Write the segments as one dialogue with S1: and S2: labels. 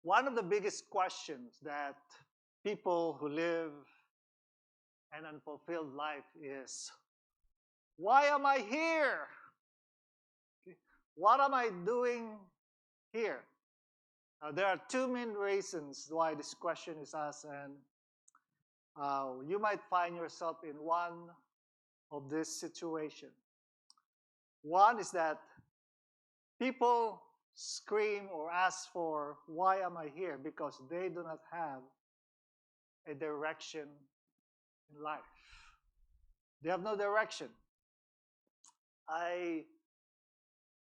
S1: One of the biggest questions that people who live an unfulfilled life is, why am I here? What am I doing here? There are two main reasons why this question is asked, and you might find yourself in one of this situation. One is that people scream or ask for, why am I here? Because they do not have a direction in life. They have no direction. I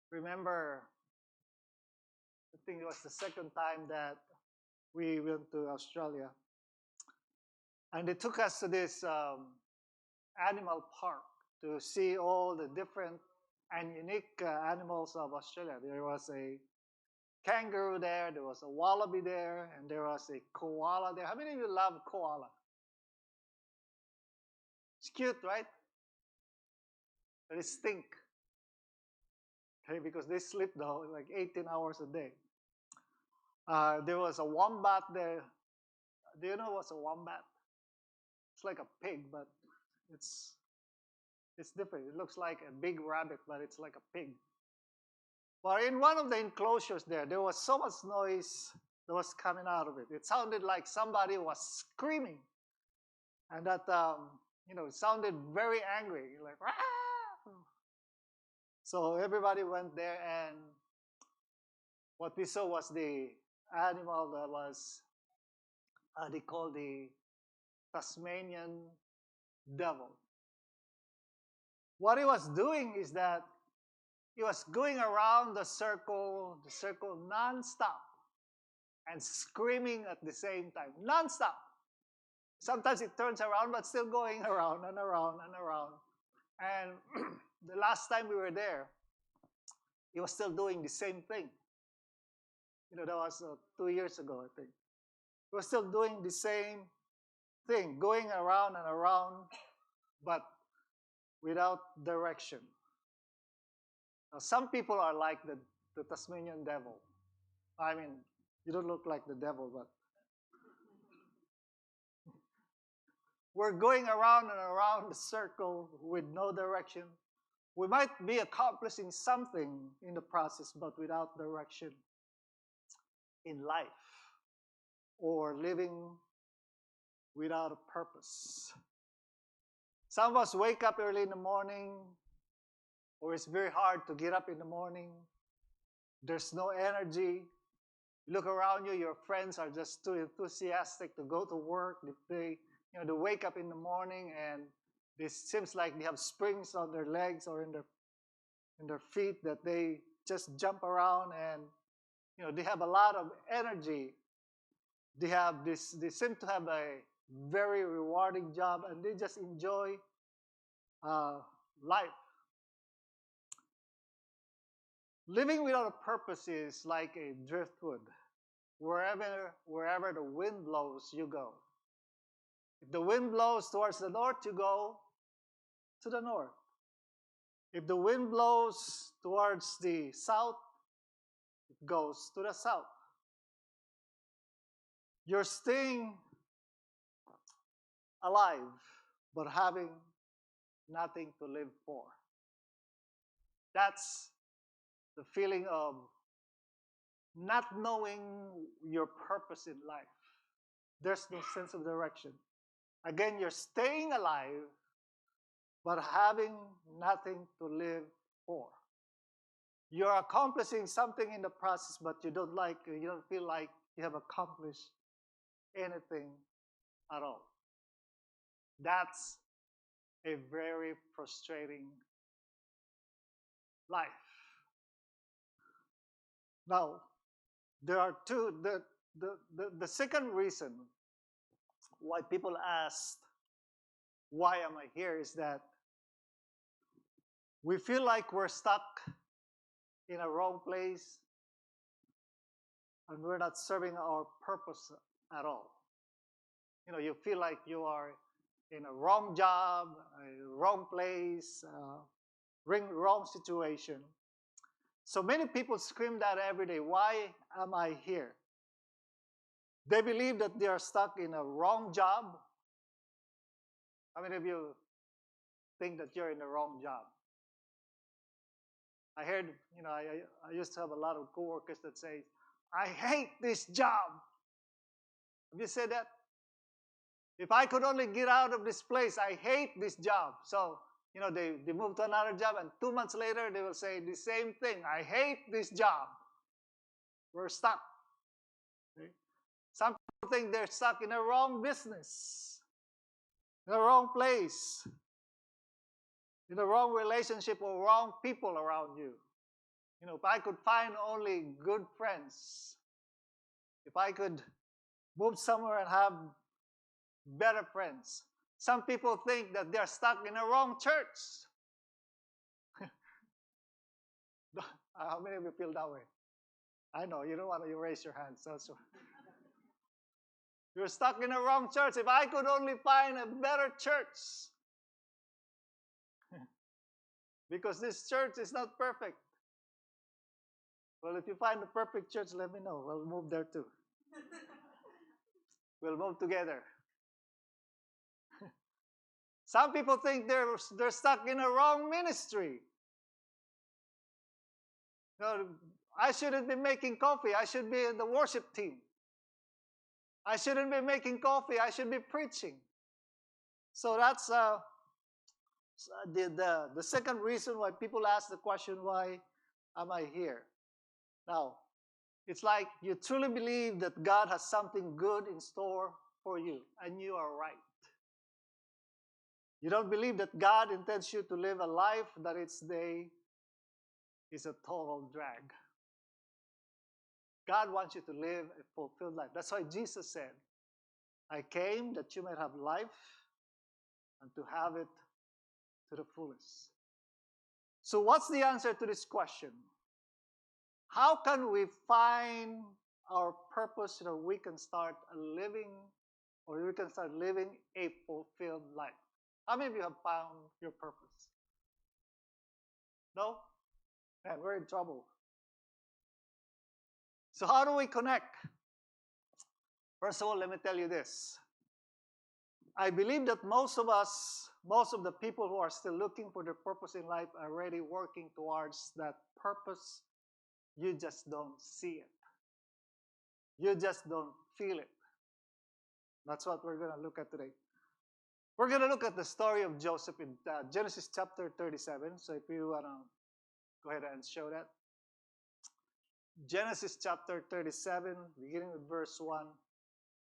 S1: remember, I think it was the second time that we went to Australia. And they took us to this animal park to see all the different and unique animals of Australia. There was a kangaroo there was a wallaby there, and there was a koala there. How many of you love koala? It's cute, right? But it stink. Okay, because they sleep though like 18 hours a day. There was a wombat there. Do you know what's a wombat? It's like a pig, but it's different. It looks like a big rabbit, but it's like a pig. But in one of the enclosures there was so much noise that was coming out of it. It sounded like somebody was screaming, and that it sounded very angry, like Rah! So everybody went there, and what we saw was the animal that was they call the Tasmanian devil. What he was doing is that he was going around the circle non-stop and screaming at the same time, non-stop. Sometimes it turns around, but still going around and around and around. And the last time we were there, he was still doing the same thing. That was 2 years ago, I think. He was still doing the same thing, going around and around, but without direction. Now, some people are like the Tasmanian devil. I mean, you don't look like the devil, but we're going around and around the circle with no direction. We might be accomplishing something in the process, but without direction in life, or living without a purpose. Some of us wake up early in the morning, or it's very hard to get up in the morning. There's no energy. You look around you, your friends are just too enthusiastic to go to work. They wake up in the morning and it seems like they have springs on their legs or in their feet that they just jump around, and they have a lot of energy. They seem to have a very rewarding job, and they just enjoy life. Living without a purpose is like a driftwood. Wherever the wind blows, you go. If the wind blows towards the north, you go to the north. If the wind blows towards the south, it goes to the south. You're staying alive, but having nothing to live for. That's the feeling of not knowing your purpose in life. There's no sense of direction. Again, you're staying alive, but having nothing to live for. You're accomplishing something in the process, but you don't feel like you have accomplished anything at all. That's a very frustrating life. Now, there are two. The second reason why people ask, why am I here, is that we feel like we're stuck in a wrong place and we're not serving our purpose at all. You feel like you are in a wrong job, a wrong place, wrong situation. So many people scream that every day, why am I here? They believe that they are stuck in a wrong job. How many of you think that you're in the wrong job? I heard, I used to have a lot of coworkers that say, I hate this job. Have you said that? If I could only get out of this place, I hate this job. So, they move to another job, and 2 months later, they will say the same thing. I hate this job. We're stuck. Okay? Some people think they're stuck in the wrong business, in the wrong place, in the wrong relationship or wrong people around you. If I could find only good friends, if I could move somewhere and have better friends. Some people think that they're stuck in the wrong church. How many of you feel that way? I know, you don't want to raise your hands. So you're stuck in the wrong church. If I could only find a better church. Because this church is not perfect. Well, if you find the perfect church, let me know. We'll move there too. We'll move together. Some people think they're stuck in a wrong ministry. I shouldn't be making coffee. I should be in the worship team. I shouldn't be making coffee. I should be preaching. So that's the second reason why people ask the question, why am I here? Now, it's like you truly believe that God has something good in store for you, and you are right. You don't believe that God intends you to live a life that its day is a total drag. God wants you to live a fulfilled life. That's why Jesus said, I came that you might have life and to have it to the fullest. So what's the answer to this question? How can we find our purpose so that we can start living a fulfilled life? How many of you have found your purpose? No? Man, we're in trouble. So how do we connect? First of all, let me tell you this. I believe that most of the people who are still looking for their purpose in life are already working towards that purpose. You just don't see it. You just don't feel it. That's what we're going to look at today. We're going to look at the story of Joseph in Genesis chapter 37. So if you want to go ahead and show that. Genesis chapter 37, beginning with verse 1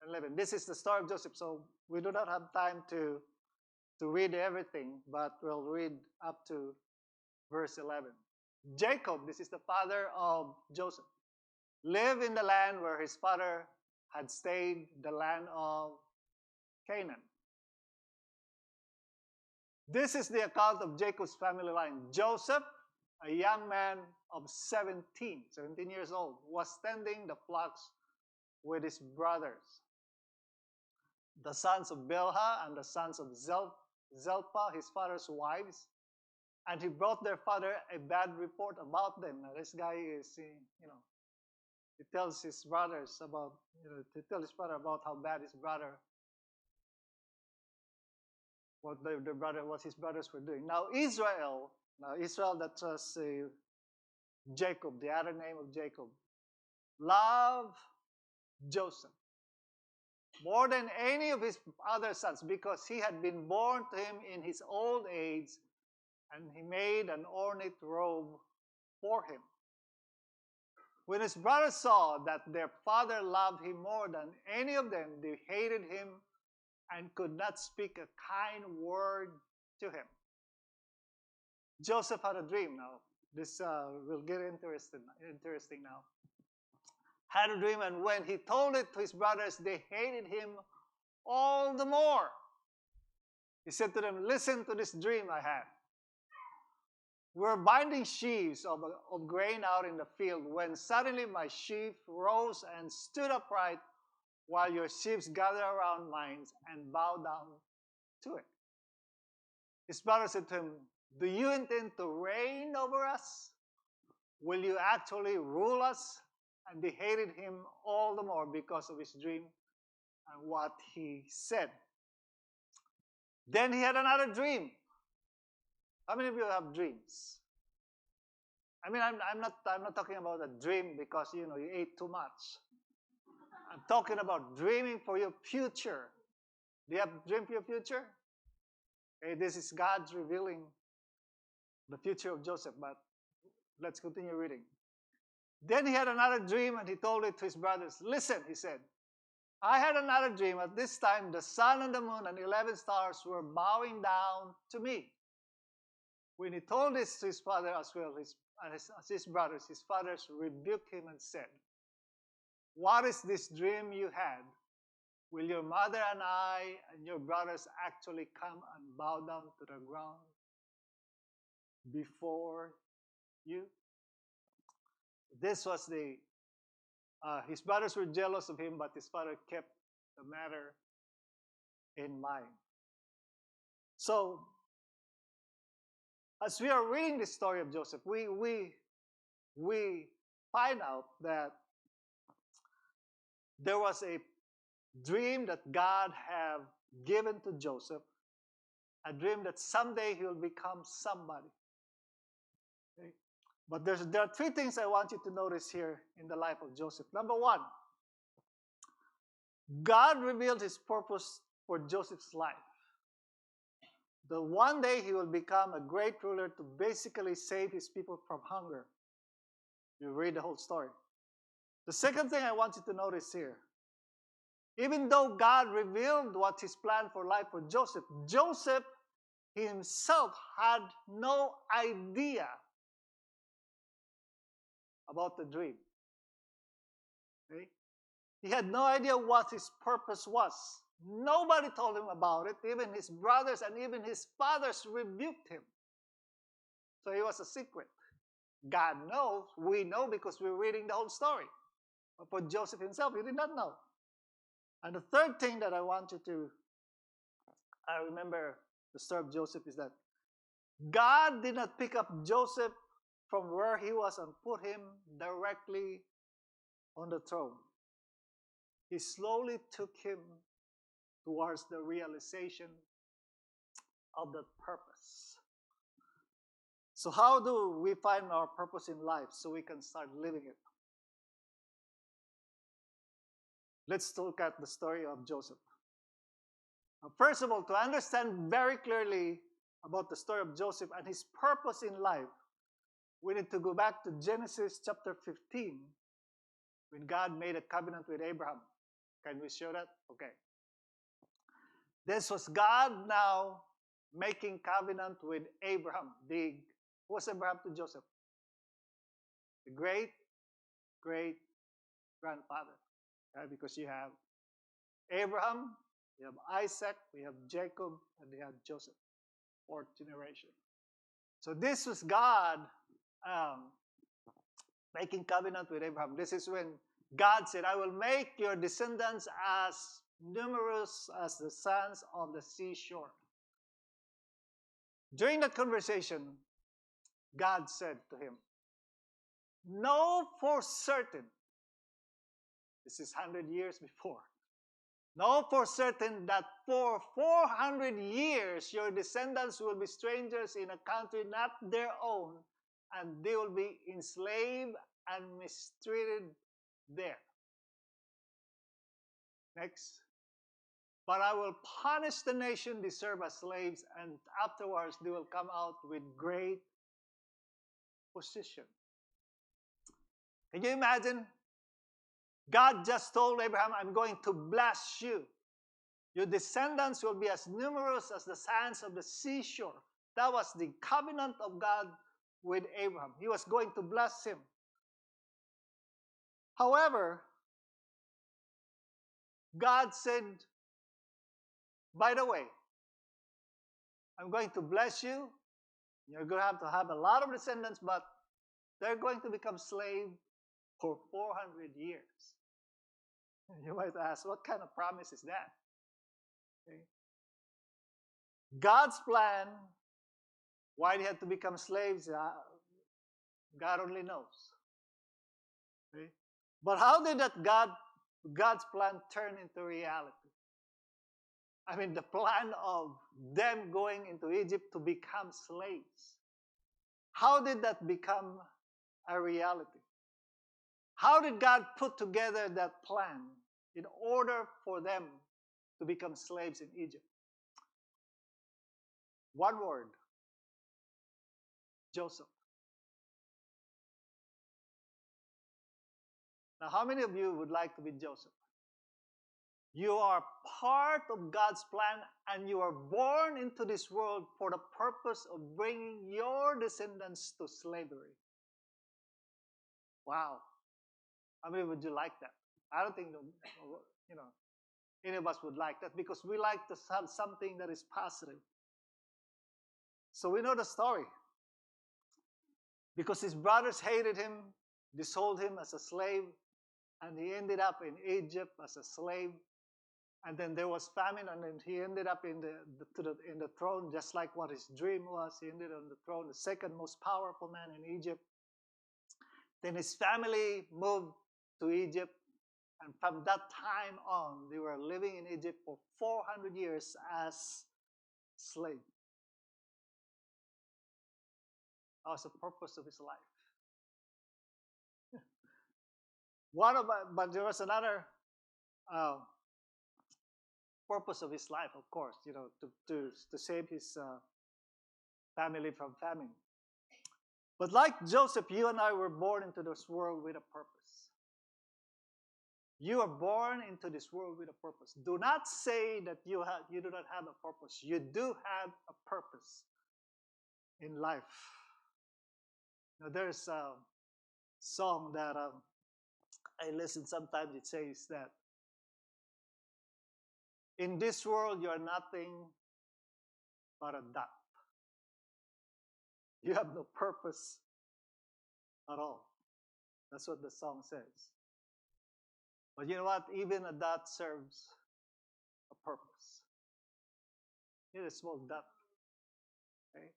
S1: and 11. This is the story of Joseph, so we do not have time to read everything, but we'll read up to verse 11. Jacob, this is the father of Joseph, lived in the land where his father had stayed, the land of Canaan. This is the account of Jacob's family line. Joseph, a young man of 17 years old, was tending the flocks with his brothers, the sons of Bilhah and the sons of Zilpah, his father's wives, and he brought their father a bad report about them. Now, this guy is, he tells his brothers about, he tells his father about how bad his brother, what his brothers were doing. Now Israel, that was Jacob, the other name of Jacob, loved Joseph more than any of his other sons because he had been born to him in his old age, and he made an ornate robe for him. When his brothers saw that their father loved him more than any of them, they hated him and could not speak a kind word to him. Joseph had a dream now. This will get interesting now. Had a dream, and when he told it to his brothers, they hated him all the more. He said to them, listen to this dream I had. We're binding sheaves of grain out in the field when suddenly my sheaf rose and stood upright while your sheaves gathered around mine and bowed down to it. His brother said to him, do you intend to reign over us? Will you actually rule us? and they hated him all the more because of his dream and what he said. Then he had another dream. How many of you have dreams? I mean, I'm not talking about a dream because you ate too much. I'm talking about dreaming for your future. Do you have a dream for your future? Okay, this is God's revealing the future of Joseph, but let's continue reading. Then he had another dream and he told it to his brothers. Listen, he said, I had another dream. At this time, the sun and the moon and 11 stars were bowing down to me. When he told this to his father as well, as his brothers, his fathers rebuked him and said, what is this dream you had? Will your mother and I and your brothers actually come and bow down to the ground before you? This was his brothers were jealous of him, but his father kept the matter in mind. So, as we are reading the story of Joseph, we find out that there was a dream that God had given to Joseph, a dream that someday he will become somebody. Okay? But there are three things I want you to notice here in the life of Joseph. Number one, God revealed his purpose for Joseph's life. That one day he will become a great ruler to basically save his people from hunger. You read the whole story. The second thing I want you to notice here, even though God revealed what his plan for life for Joseph, Joseph himself had no idea about the dream. Okay? He had no idea what his purpose was. Nobody told him about it. Even his brothers and even his fathers rebuked him. So it was a secret. God knows. We know because we're reading the whole story. But for Joseph himself, he did not know. And the third thing that I remember the story of Joseph is that God did not pick up Joseph from where he was and put him directly on the throne. He slowly took him towards the realization of that purpose. So how do we find our purpose in life so we can start living it? Let's look at the story of Joseph. First of all, to understand very clearly about the story of Joseph and his purpose in life, we need to go back to Genesis chapter 15, when God made a covenant with Abraham. Can we show that? Okay. This was God now making covenant with Abraham. Who was Abraham to Joseph? The great, great grandfather. Okay? Because you have Abraham, you have Isaac, we have Jacob, and you have Joseph. Fourth generation. So this was God making covenant with Abraham. This is when God said, I will make your descendants as numerous as the sands of the seashore. During that conversation, God said to him, know for certain, this is 100 years before, know for certain that for 400 years your descendants will be strangers in a country not their own, and they will be enslaved and mistreated there. Next. But I will punish the nation they serve as slaves, and afterwards they will come out with great position. Can you imagine? God just told Abraham, I'm going to bless you. Your descendants will be as numerous as the sands of the seashore. That was the covenant of God with Abraham. He was going to bless him. However, God said, by the way, I'm going to bless you. You're going to have a lot of descendants, but they're going to become slaves for 400 years. You might ask, what kind of promise is that? Okay. God's plan, why they had to become slaves, God only knows. Okay. But how did God's plan turn into reality? I mean, the plan of them going into Egypt to become slaves. How did that become a reality? How did God put together that plan in order for them to become slaves in Egypt? One word: Joseph. Now, how many of you would like to be Joseph? You are part of God's plan, and you are born into this world for the purpose of bringing your descendants to slavery. Wow. How many would you like that? I don't think you know any of us would like that, because we like to have something that is positive. So we know the story. Because his brothers hated him, they sold him as a slave, and he ended up in Egypt as a slave. And then there was famine, and then he ended up in the throne, just like what his dream was. He ended on the throne, the second most powerful man in Egypt. Then his family moved to Egypt, and from that time on, they were living in Egypt for 400 years as slaves. That was the purpose of his life. But there was another purpose of his life, of course, to save his family from famine. But like Joseph, you and I were born into this world with a purpose. You are born into this world with a purpose. Do not say that you do not have a purpose. You do have a purpose in life. Now, there's a song that I listen sometimes. It says that in this world, you are nothing but a dot. You have no purpose at all. That's what the song says. But you know what? Even a dot serves a purpose. It's a small dot. Okay?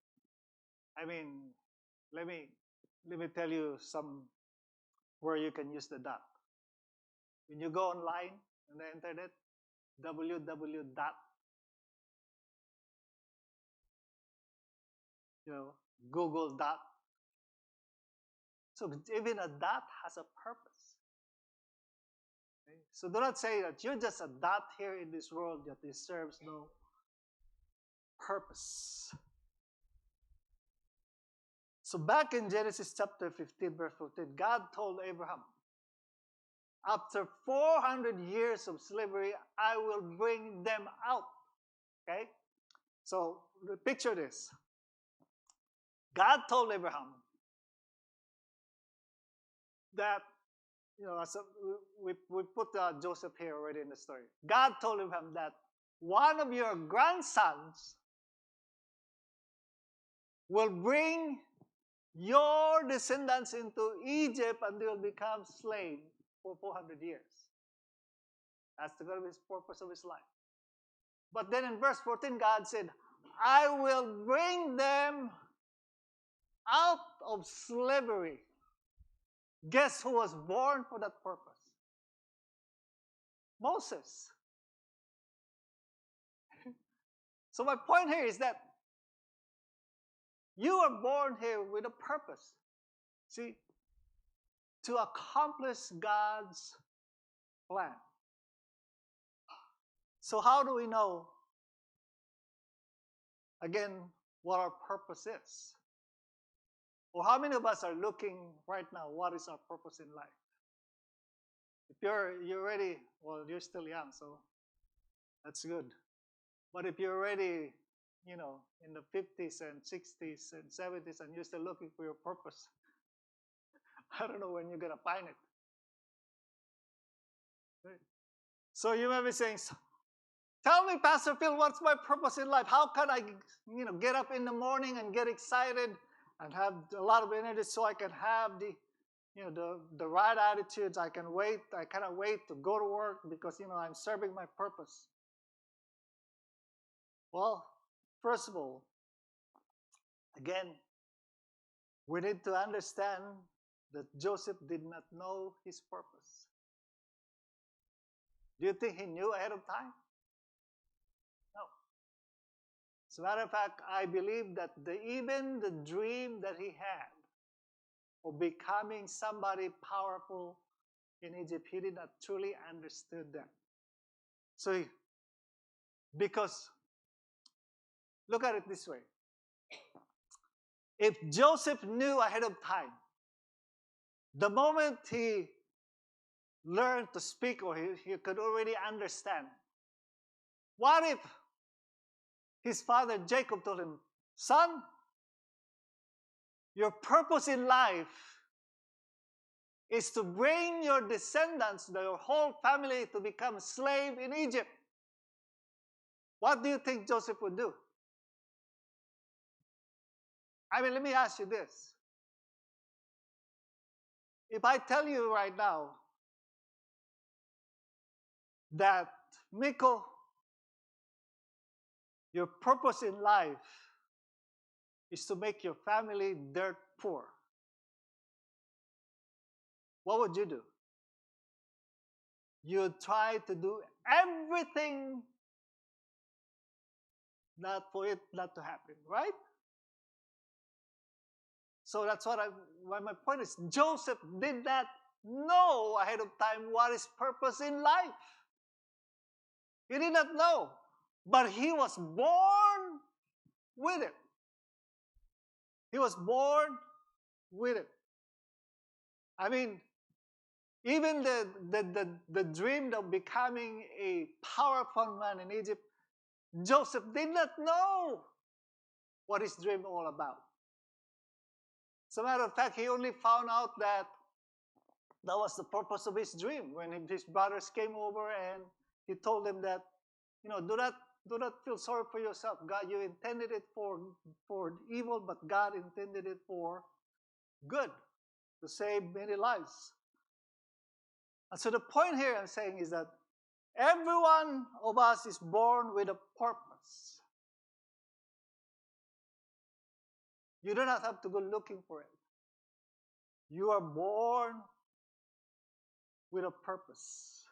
S1: I mean, let me tell you some where you can use the dot. When you go online on the internet, www dot, Google dot. So even a dot has a purpose. Okay? So do not say that you're just a dot here in this world that it serves no purpose. So back in Genesis chapter 15, verse 14, God told Abraham, after 400 years of slavery, I will bring them out. Okay? So picture this. God told Abraham that, we put Joseph here already in the story. God told Abraham that one of your grandsons will bring your descendants into Egypt, and they will become slaves for 400 years. That's going to be the purpose of his life. But then in verse 14, God said, I will bring them out of slavery. Guess who was born for that purpose? Moses. So my point here is that you are born here with a purpose. See, to accomplish God's plan. So how do we know, again, what our purpose is? Or how many of us are looking right now, what is our purpose in life? If you're ready, well, you're still young, so that's good. But if you're already, in the 50s and 60s and 70s, and you're still looking for your purpose, I don't know when you're going to find it. Right? So you may be saying, tell me, Pastor Phil, what's my purpose in life? How can I, get up in the morning and get excited and have a lot of energy so I can have the right attitudes? I cannot wait to go to work because, I'm serving my purpose. Well, first of all, again, we need to understand that Joseph did not know his purpose. Do you think he knew ahead of time? No. As a matter of fact, I believe that even the dream that he had of becoming somebody powerful in Egypt, he did not truly understand that. So, because, look at it this way. If Joseph knew ahead of time, the moment he learned to speak or he could already understand, what if his father Jacob told him, son, your purpose in life is to bring your descendants, your whole family, to become slave in Egypt. What do you think Joseph would do? I mean, let me ask you this. If I tell you right now that, Miko, your purpose in life is to make your family dirt poor, what would you do? You'd try to do everything not for it not to happen, right? So that's what my point is. Joseph did not know ahead of time what his purpose in life. He did not know, but he was born with it. He was born with it. I mean, even the dream of becoming a powerful man in Egypt, Joseph did not know what his dream all about. As a matter of fact, he only found out that that was the purpose of his dream when his brothers came over and he told them that, do not feel sorry for yourself. God, you intended it for evil, but God intended it for good, to save many lives. And so the point here I'm saying is that every one of us is born with a purpose. You do not have to go looking for it. You are born with a purpose.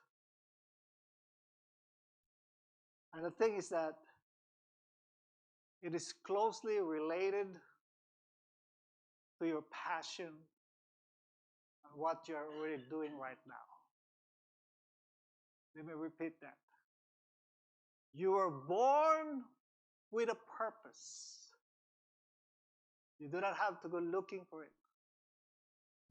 S1: And the thing is that it is closely related to your passion and what you're already doing right now. Let me repeat that. You were born with a purpose. You do not have to go looking for it,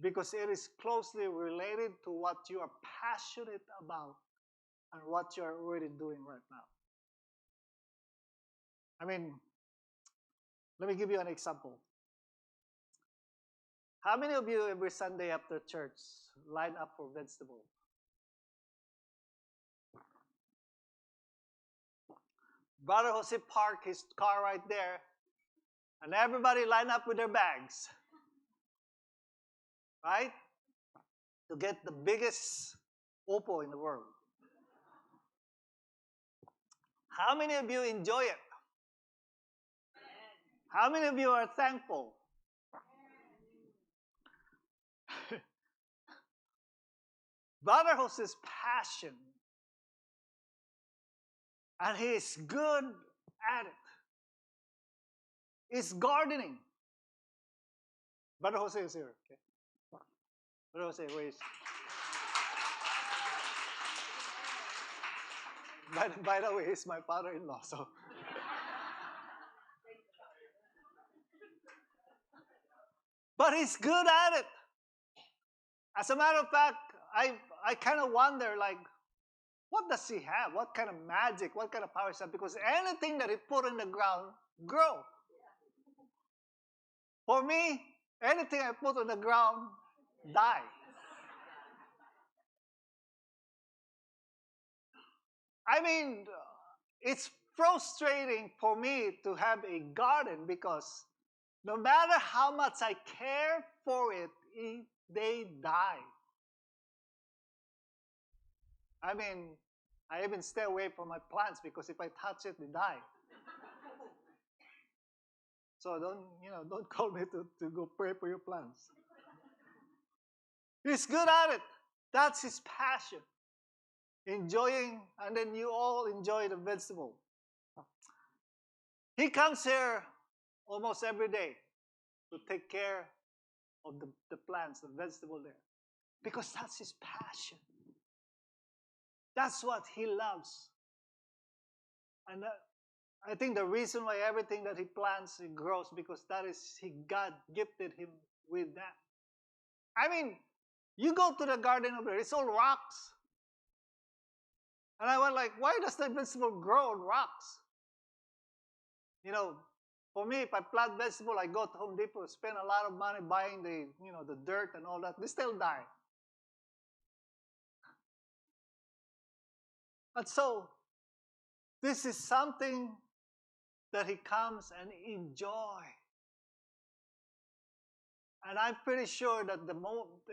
S1: because it is closely related to what you are passionate about and what you're already doing right now. I mean, let me give you an example. How many of you every Sunday after church line up for vegetable? Brother Jose parked his car right there, and everybody line up with their bags, right? To get the biggest Oppo in the world. How many of you enjoy it? How many of you are thankful? Brother Jose's passion, and he is good at it, is gardening. Brother Jose is here. Okay. Brother Jose, where is? By the way, he's my father-in-law, so. But he's good at it. As a matter of fact, I kind of wonder, like, what does he have? What kind of magic? What kind of power is that? Because anything that he put in the ground grow. For me, anything I put on the ground die. I mean, it's frustrating for me to have a garden because no matter how much I care for it, they die. I mean, I even stay away from my plants because if I touch it, they die. So don't call me to go pray for your plants. He's good at it. That's his passion. Enjoying, and then you all enjoy the vegetable. He comes here almost every day to take care of the plants, the vegetable there. Because that's his passion. That's what he loves. And I think the reason why everything that he plants it grows because that is God gifted him with that. I mean, you go to the garden over there, it's all rocks. And I went like, why does the vegetable grow on rocks? You know, for me, if I plant vegetable, I go to Home Depot, spend a lot of money buying the dirt and all that. They still die. And so, this is something that he comes and enjoy. And I'm pretty sure that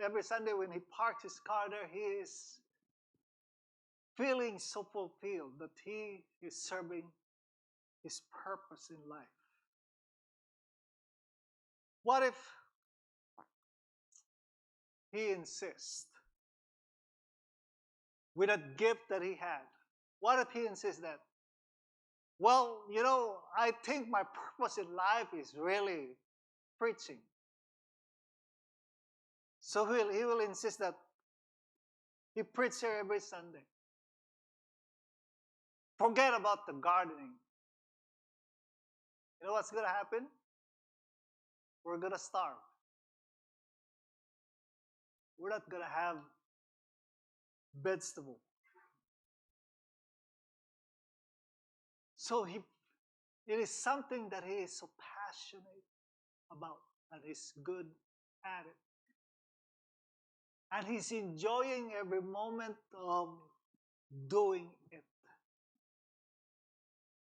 S1: every Sunday when he parks his car there, he is feeling so fulfilled that he is serving his purpose in life. What if he insists with that gift that he had? What if he insists that, well, I think my purpose in life is really preaching. So he will insist that he preaches here every Sunday. Forget about the gardening. You know what's going to happen? We're going to starve. We're not going to have vegetable. So it is something that he is so passionate about and he's good at it. And he's enjoying every moment of doing it.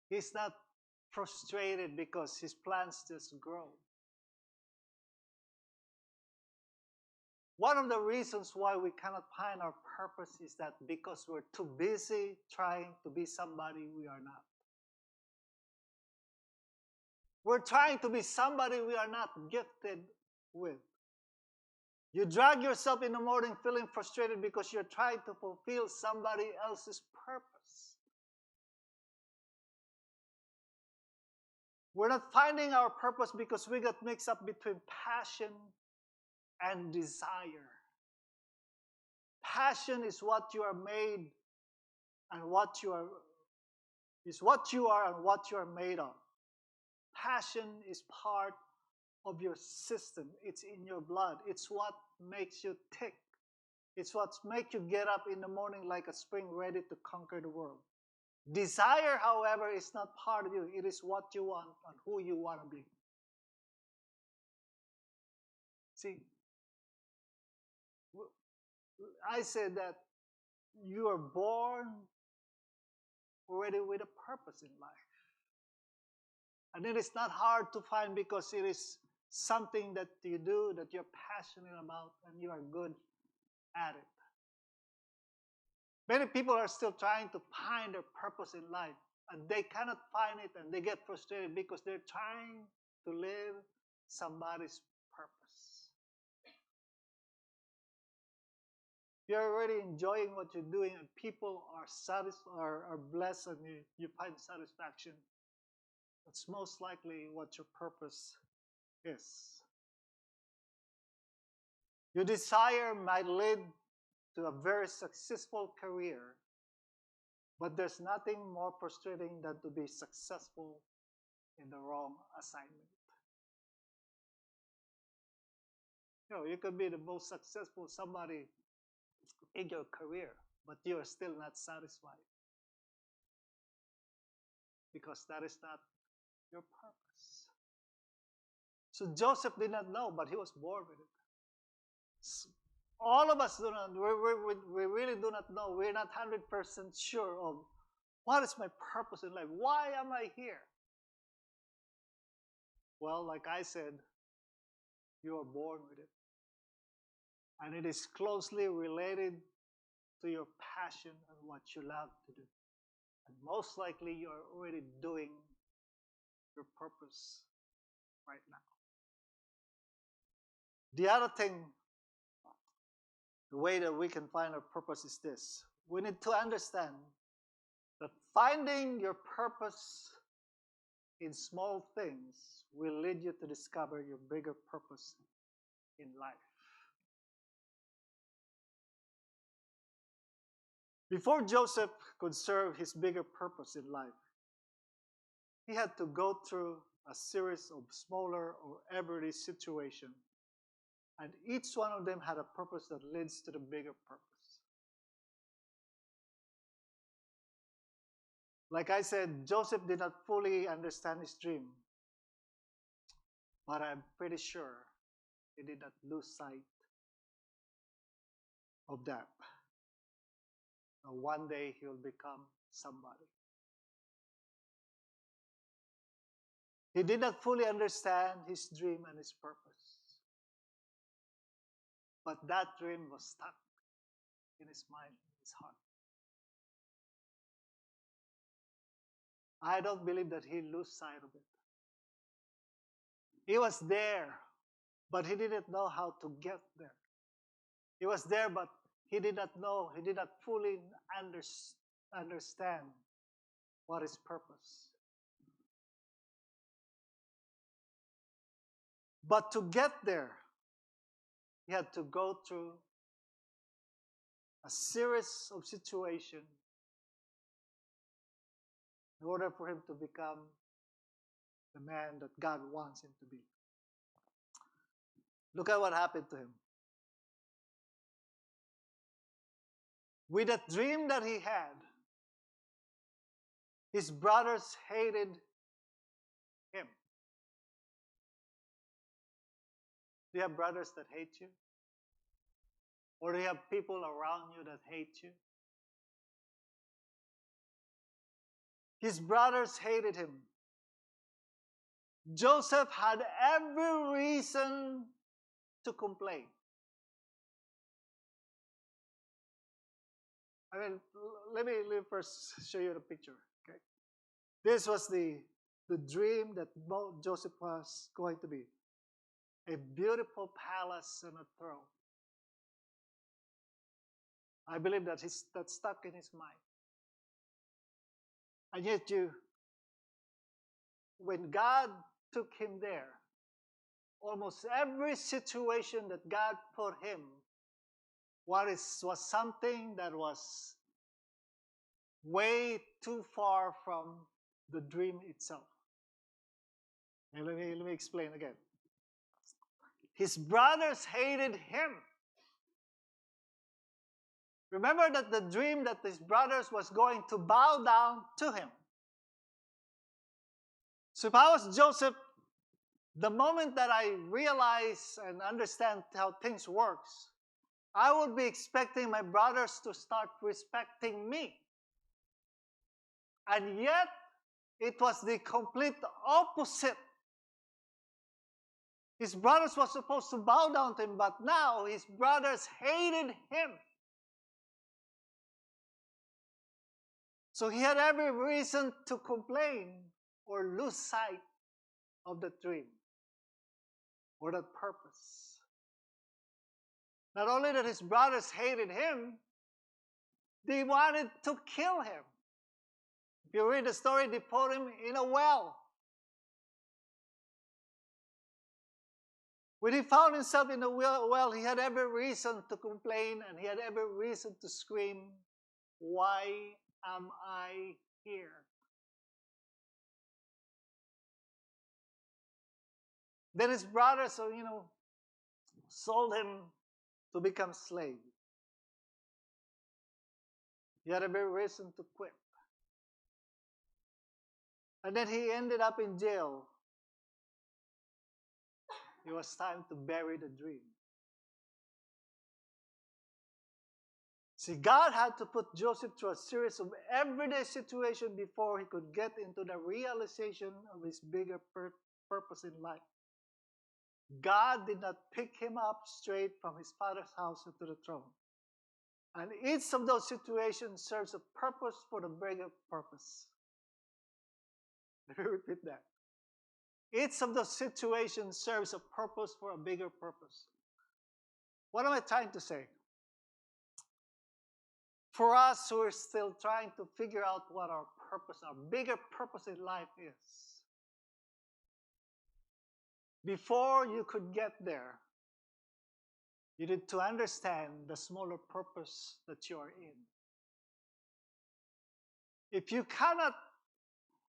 S1: He's not frustrated because his plants just grow. One of the reasons why we cannot find our purpose is that because we're too busy trying to be somebody we are not. We're trying to be somebody we are not gifted with. You drag yourself in the morning feeling frustrated because you're trying to fulfill somebody else's purpose. We're not finding our purpose because we got mixed up between passion and desire. Passion is what you are made and what you are and what you are made of. Passion is part of your system. It's in your blood. It's what makes you tick. It's what makes you get up in the morning like a spring ready to conquer the world. Desire, however, is not part of you. It is what you want and who you want to be. See, I said that you are born already with a purpose in life. And it is not hard to find because it is something that you do, that you're passionate about, and you are good at it. Many people are still trying to find their purpose in life, and they cannot find it, and they get frustrated because they're trying to live somebody's purpose. You're already enjoying what you're doing, and people are blessed, and you find satisfaction. That's most likely what your purpose is. Your desire might lead to a very successful career, but there's nothing more frustrating than to be successful in the wrong assignment. You could be the most successful somebody in your career, but you're still not satisfied because that is not your purpose. So Joseph did not know, but he was born with it. All of us do not, we really do not know. We're not 100% sure of what is my purpose in life. Why am I here? Well, like I said, you are born with it. And it is closely related to your passion and what you love to do. And most likely you are already doing your purpose right now. The other thing The way that we can find our purpose is this. We need to understand that finding your purpose in small things will lead you to discover your bigger purpose in life. Before Joseph could serve his bigger purpose in life, he had to go through a series of smaller or everyday situations, and each one of them had a purpose that leads to the bigger purpose. Like I said, Joseph did not fully understand his dream, but I'm pretty sure he did not lose sight of that. And one day he will become somebody. He did not fully understand his dream and his purpose, but that dream was stuck in his mind, in his heart. I don't believe that he lost sight of it. He was there, but he didn't know how to get there. He was there, but he did not know, he did not fully understand what is purpose. But to get there, he had to go through a series of situations in order for him to become the man that God wants him to be. Look at what happened to him. With that dream that he had, his brothers hated him. Do you have brothers that hate you? Or do you have people around you that hate you? His brothers hated him. Joseph had every reason to complain. Let me first show you the picture. Okay, this was the dream that Joseph was going to be. A beautiful palace and a throne. I believe that that's stuck in his mind. And yet when God took him there, almost every situation that God put him was something that was way too far from the dream itself. And let me explain again. His brothers hated him. Remember that the dream that his brothers was going to bow down to him. So if I was Joseph, the moment that I realize and understand how things works, I would be expecting my brothers to start respecting me. And yet, it was the complete opposite. His brothers were supposed to bow down to him, but now his brothers hated him. So he had every reason to complain or lose sight of the dream or that purpose. Not only that his brothers hated him, they wanted to kill him. If you read the story, they put him in a well. When he found himself in the well, he had every reason to complain and he had every reason to scream, "Why am I here?" Then his brothers, sold him to become slave. He had every reason to quit. And then he ended up in jail. It was time to bury the dream. See, God had to put Joseph through a series of everyday situations before he could get into the realization of his bigger purpose in life. God did not pick him up straight from his father's house into the throne. And each of those situations serves a purpose for the bigger purpose. Let me repeat that. Each of those situations serves a purpose for a bigger purpose. What am I trying to say? For us who are still trying to figure out what our purpose, our bigger purpose in life is, before you could get there, you need to understand the smaller purpose that you are in. If you cannot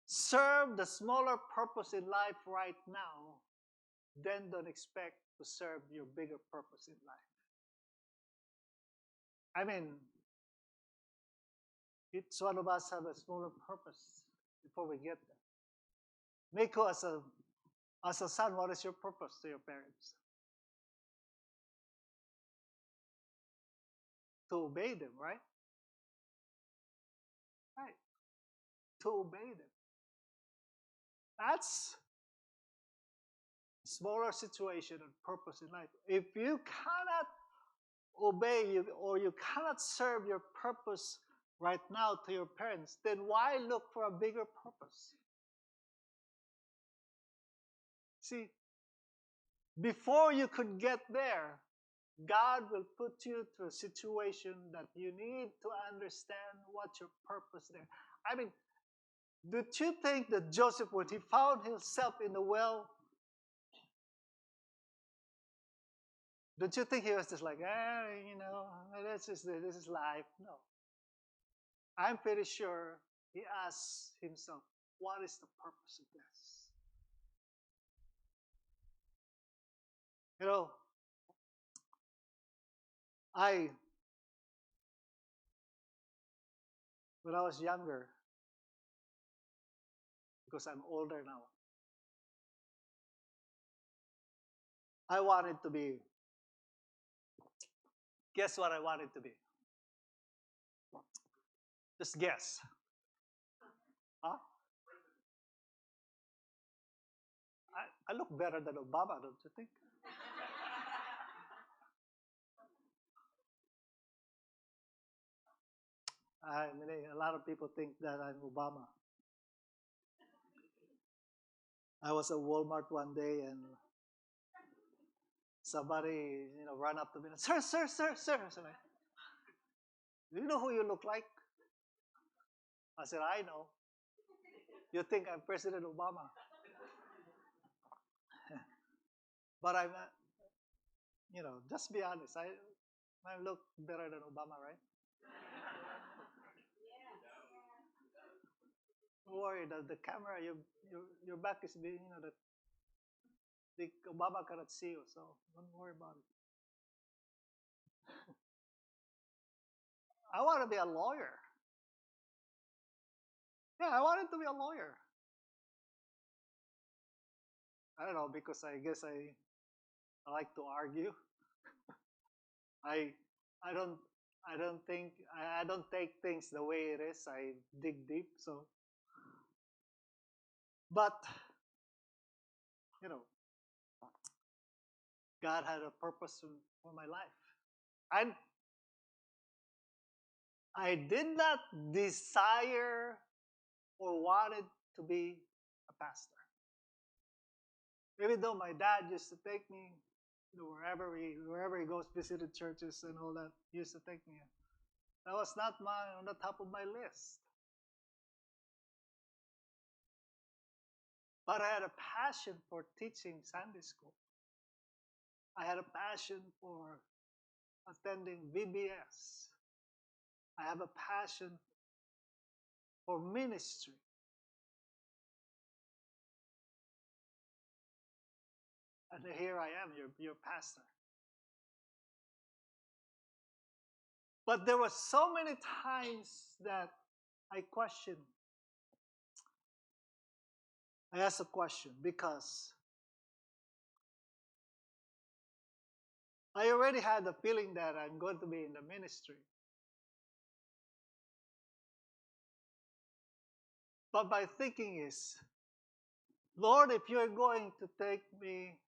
S1: serve the smaller purpose in life right now, then don't expect to serve your bigger purpose in life. I mean, each one of us have a smaller purpose before we get there. Miko, as a son, what is your purpose to your parents? To obey them, right? Right. To obey them. That's a smaller situation and purpose in life. If you cannot obey you or you cannot serve your purpose right now to your parents, then why look for a bigger purpose? See, before you could get there, God will put you through a situation that you need to understand what's your purpose there. I mean, did you think that Joseph, when he found himself in the well, don't you think he was just like, this is life? No. I'm pretty sure he asked himself, what is the purpose of this? You know, when I was younger, because I'm older now, I wanted to be, guess what I wanted to be? Just guess. Huh? I look better than Obama, don't you think? I mean, a lot of people think that I'm Obama. I was at Walmart one day and somebody, ran up to me and, sir, sir, sir, sir. I said, do you know who you look like? I said, I know. You think I'm President Obama. But I'm, just be honest. I look better than Obama, right? Don't worry, the camera, your back is being, the Obama cannot see you, so don't worry about it. I want to be a lawyer. Yeah, I wanted to be a lawyer. I don't know, because I guess I like to argue. I I don't I don't take things the way it is. I dig deep. So, but you know, God had a purpose for my life, and I did not desire or wanted to be a pastor. Even though my dad used to take me, wherever he goes, visited churches and all that, he used to take me. That was not on the top of my list. But I had a passion for teaching Sunday school. I had a passion for attending VBS. I have a passion for ministry. And here I am, your pastor. But there were so many times that I asked a question because I already had the feeling that I'm going to be in the ministry. But my thinking is, Lord, if you're going to take me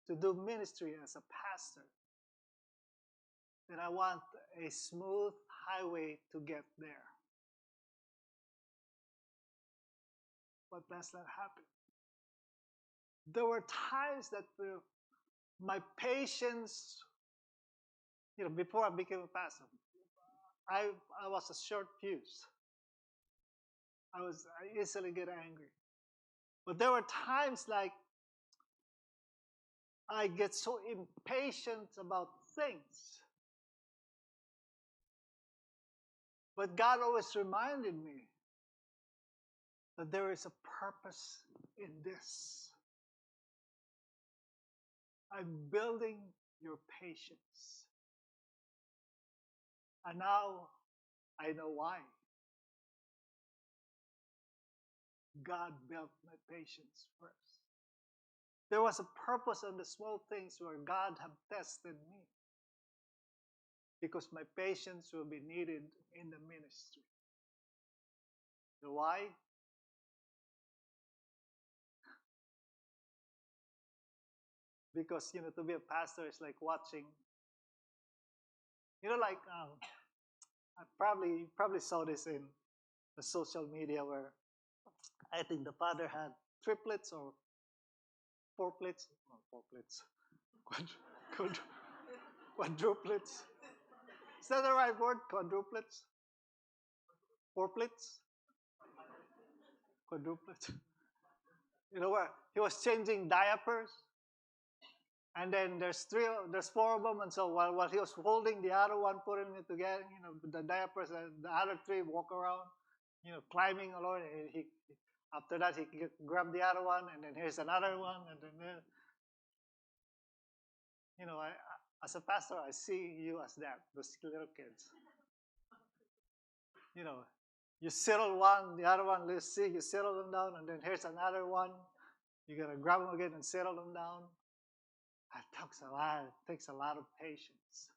S1: to do ministry as a pastor, then I want a smooth highway to get there. But that's not happening. There were times that my patience, before I became a pastor, I, I was a short fuse. I easily get angry. But there were times like I get so impatient about things. But God always reminded me that there is a purpose in this. I'm building your patience. And now I know why. God built my patience first. There was a purpose on the small things where God had tested me. Because my patience will be needed in the ministry. So why? Because, to be a pastor is like watching, like, I probably saw this in the social media where I think the father had triplets or fourplets, quadruplets. Is that the right word? Quadruplets? Fourplets? Quadruplets? Where he was changing diapers, and then there's four of them, and so while he was holding the other one, putting it together, the diapers, and the other three walk around, climbing along. And after that he grabbed the other one, and then here's another one, and then as a pastor, I see you as that, those little kids. You settle one, the other one, let's see, you settle them down, and then here's another one. You're gonna grab them again and settle them down. It takes a lot of patience.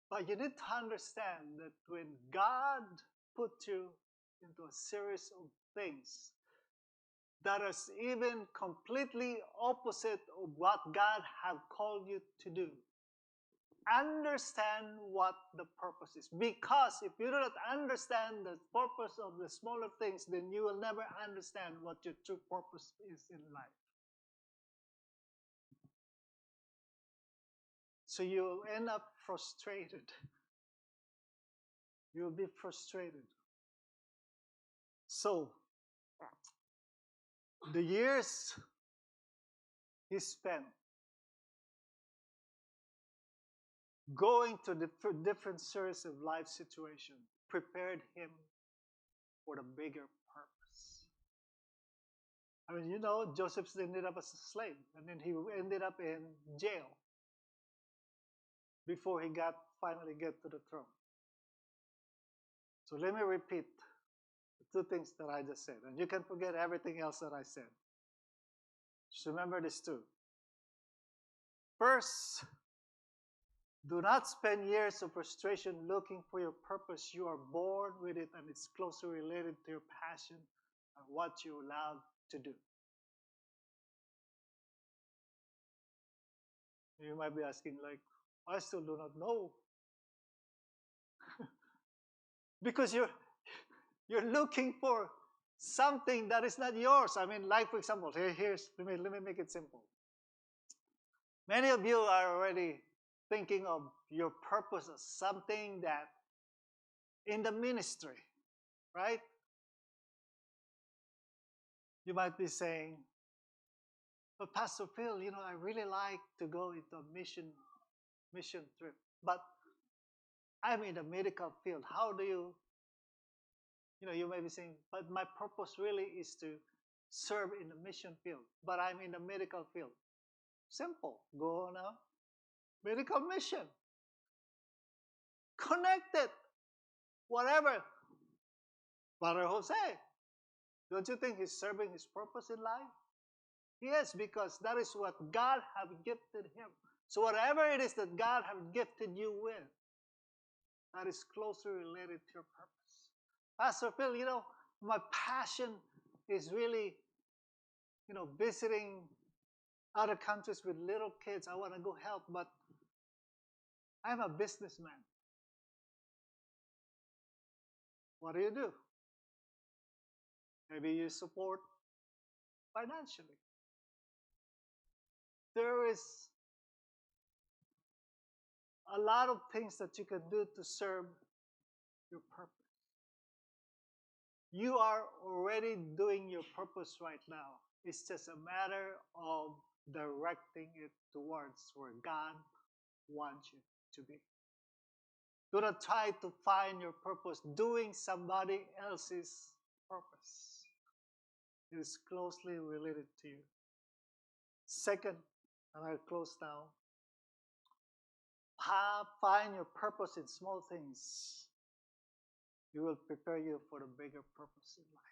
S1: But you need to understand that when God put you into a series of things that is even completely opposite of what God has called you to do, understand what the purpose is. Because if you do not understand the purpose of the smaller things, then you will never understand what your true purpose is in life. So you'll end up frustrated. You'll be frustrated. So, the years he spent going to different series of life situations prepared him for the bigger purpose. I mean, Joseph ended up as a slave, and then he ended up in jail before he finally get to the throne. So let me repeat the two things that I just said, and you can forget everything else that I said. Just remember this too. First, do not spend years of frustration looking for your purpose. You are born with it, and it's closely related to your passion and what you love to do. You might be asking, like, I still do not know. Because you're looking for something that is not yours. I mean, like, for example, let me make it simple. Many of you are already thinking of your purpose as something that in the ministry, right? You might be saying, but Pastor Phil, I really like to go into a mission trip, but I'm in the medical field. How do you may be saying, but my purpose really is to serve in the mission field, but I'm in the medical field. Simple. Go on a medical mission. Connect it. Whatever. Brother Jose, don't you think he's serving his purpose in life? Yes, because that is what God has gifted him. So whatever it is that God has gifted you with, that is closely related to your purpose. Pastor Phil, my passion is really, visiting other countries with little kids. I want to go help, but I'm a businessman. What do? Maybe you support financially. There is a lot of things that you can do to serve your purpose. You are already doing your purpose right now. It's just a matter of directing it towards where God wants you to be. Do not try to find your purpose doing somebody else's purpose. It is closely related to you. Second, and I'll close now, find your purpose in small things. It will prepare you for the bigger purpose in life.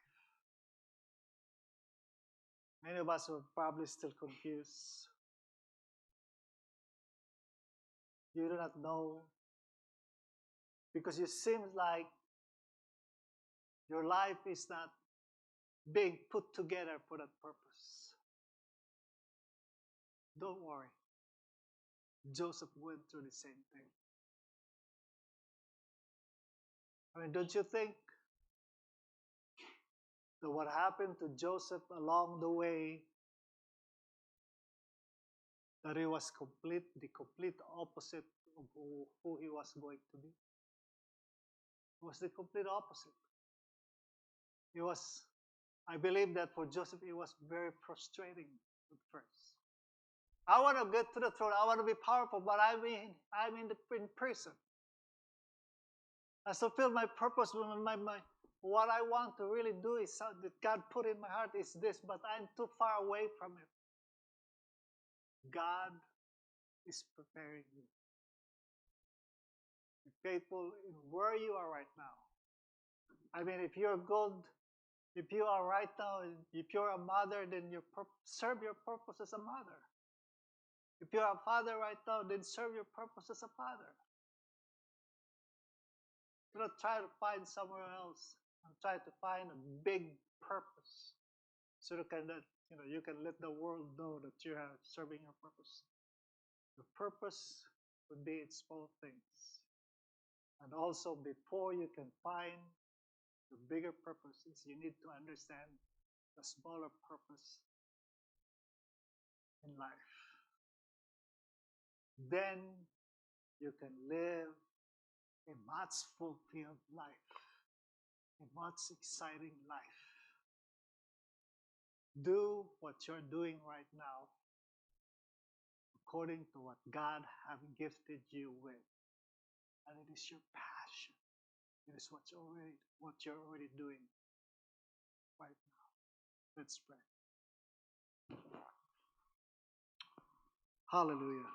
S1: Many of us are probably still confused. You do not know because it seems like your life is not being put together for that purpose. Don't worry. Joseph went through the same thing. I mean, don't you think that what happened to Joseph along the way, that he was the complete opposite of who he was going to be? It was the complete opposite. It was, I believe that for Joseph, it was very frustrating at first. I want to get to the throne. I want to be powerful, but I'm in prison. I fulfill my purpose. What I want to really do is that God put in my heart is this, but I'm too far away from it. God is preparing you. Be faithful in where you are right now. I mean, if you're good, if you are right now, if you're a mother, then serve your purpose as a mother. If you're a father right now, then serve your purpose as a father. Do not try to find somewhere else and try to find a big purpose so you can let the world know that you are serving your purpose. The purpose would be in small things. And also, before you can find the bigger purposes, you need to understand the smaller purpose in life. Then you can live a much fulfilled life, a much exciting life. Do what you're doing right now according to what God has gifted you with. And it is your passion. It is what you're already doing right now. Let's pray. Hallelujah.